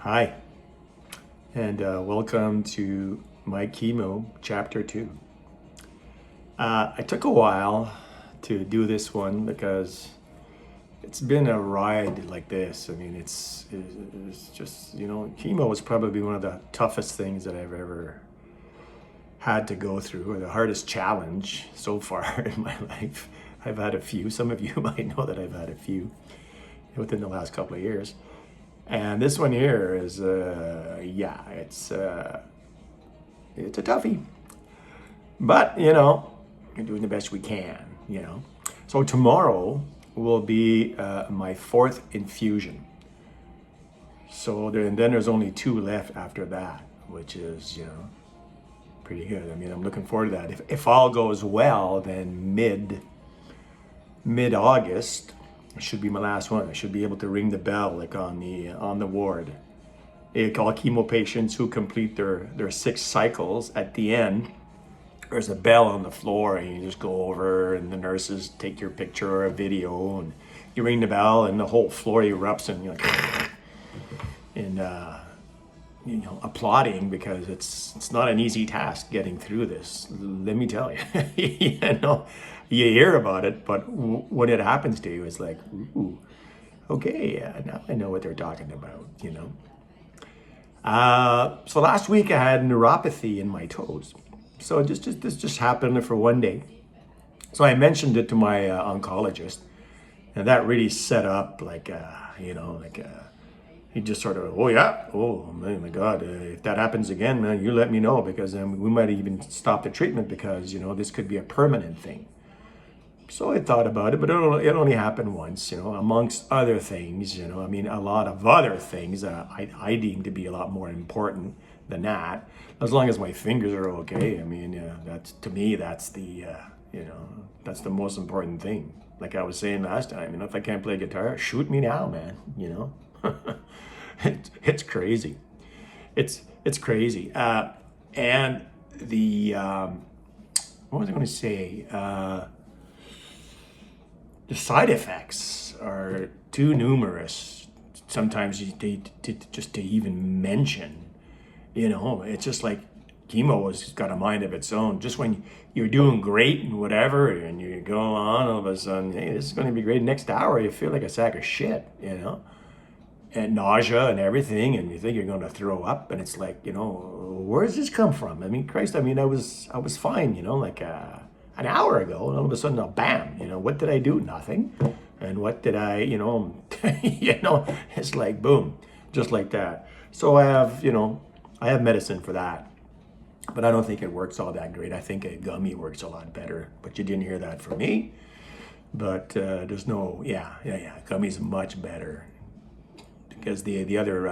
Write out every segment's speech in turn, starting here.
Hi, and welcome to my chemo chapter 2. I took a while to do this one because it's been a ride like this. I mean, it's just, chemo is probably one of the toughest things that I've ever had to go through, or the hardest challenge so far in my life. I've had a few. Some of you might know that I've had a few within the last couple of years. And this one here is, it's a toughie. But, we're doing the best we can. So tomorrow will be my 4th infusion. So then there's only 2 left after that, which is, pretty good. I mean, I'm looking forward to that. If all goes well, then mid-August, it should be my last one. I should be able to ring the bell like on the ward. They call chemo patients who complete their 6 cycles. At the end, there's a bell on the floor, and you just go over, and the nurses take your picture or a video, and you ring the bell, and the whole floor erupts, and you're like, applauding, because it's not an easy task getting through this. Let me tell you, you hear about it, but when it happens to you, it's like, ooh, okay, now I know what they're talking about. So last week I had neuropathy in my toes. So this just happened for one day. So I mentioned it to my oncologist, and that really set up he just sort of, oh man, my God, if that happens again, man, you let me know, because we might even stop the treatment, because this could be a permanent thing. So I thought about it, but it only happened once, amongst other things, a lot of other things that I deem to be a lot more important than that. As long as my fingers are okay, that's, to me, that's the, that's the most important thing. Like I was saying last time, if I can't play guitar, shoot me now, man, It's crazy. It's crazy. And the, what was I going to say? The side effects are too numerous sometimes to even mention. It's just like chemo has got a mind of its own. Just when you're doing great and whatever, and you go on, all of a sudden, hey, this is going to be great. Next hour, you feel like a sack of shit, and nausea and everything, and you think you're going to throw up, and it's like, where does this come from? Christ, I was fine, an hour ago, and all of a sudden, bam, what did I do? Nothing. And what did I, it's like, boom, just like that. So I have medicine for that, but I don't think it works all that great. I think a gummy works a lot better, but you didn't hear that from me. But there's no, gummy's much better, because the other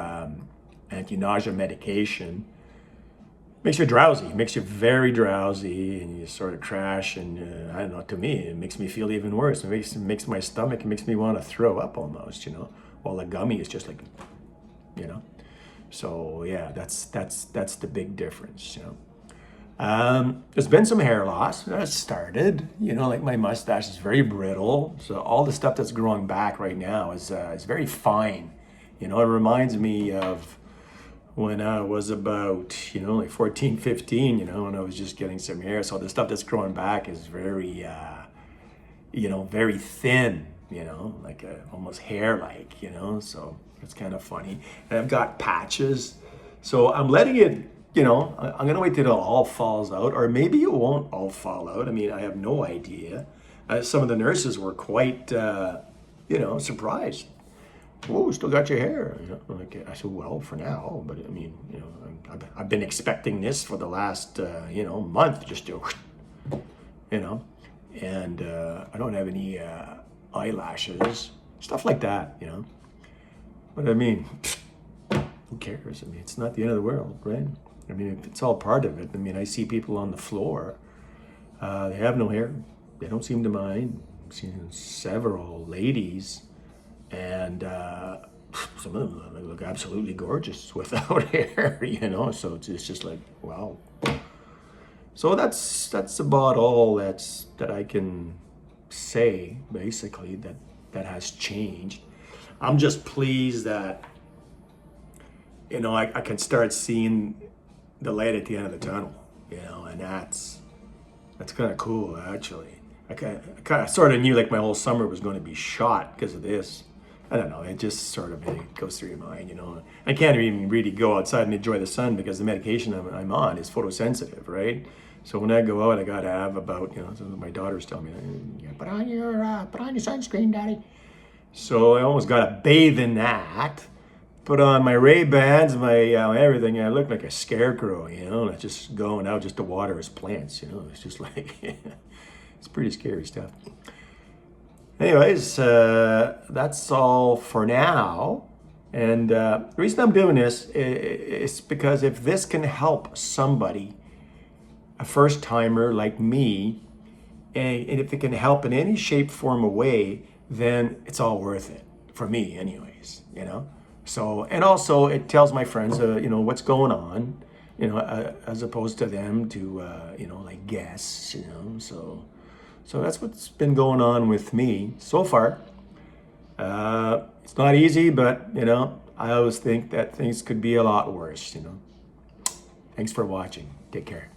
anti-nausea medication makes you drowsy, makes you very drowsy, and you sort of crash, and I don't know, to me, it makes me feel even worse. It makes my stomach, it makes me want to throw up almost, while a gummy is just like, So yeah, that's the big difference, There's been some hair loss that started, like my mustache is very brittle. So all the stuff that's growing back right now is very fine. It reminds me of when I was about, like 14, 15, when I was just getting some hair. So the stuff that's growing back is very, very thin, like almost hair-like, so it's kind of funny. And I've got patches. So I'm letting it, I'm going to wait till it all falls out, or maybe it won't all fall out. I have no idea. Some of the nurses were quite, surprised. Whoa, still got your hair. I said, well, for now, but I've been expecting this for the last, month, just to, and I don't have any eyelashes, stuff like that, But who cares? It's not the end of the world, right? If it's all part of it. I see people on the floor, they have no hair. They don't seem to mind. I've seen several ladies, and some of them look absolutely gorgeous without hair, So it's just like, wow. So that's about all that I can say, basically, that has changed. I'm just pleased that you know, I can start seeing the light at the end of the tunnel, you know, and that's kind of cool, actually. I kind of sort of knew like my whole summer was going to be shot because of this. I don't know. It just sort of it goes through your mind, you know. I can't even really go outside and enjoy the sun because the medication I'm on is photosensitive, right? So when I go out, I gotta have about, you know, so my daughters tell me, yeah, put on your sunscreen, daddy. So I almost gotta bathe in that. Put on my Ray-Bans, my everything. I look like a scarecrow, you know. It's just going out just to water his plants, you know. It's just like it's pretty scary stuff. Anyways, that's all for now. And the reason I'm doing this is because if this can help somebody, a first timer like me, and if it can help in any shape, form, or way, then it's all worth it for me, anyways. You know. So, and also it tells my friends, you know, what's going on, you know, as opposed to them to, you know, like guess, you know. So that's what's been going on with me so far. It's not easy, but you know, I always think that things could be a lot worse. You know. Thanks for watching. Take care.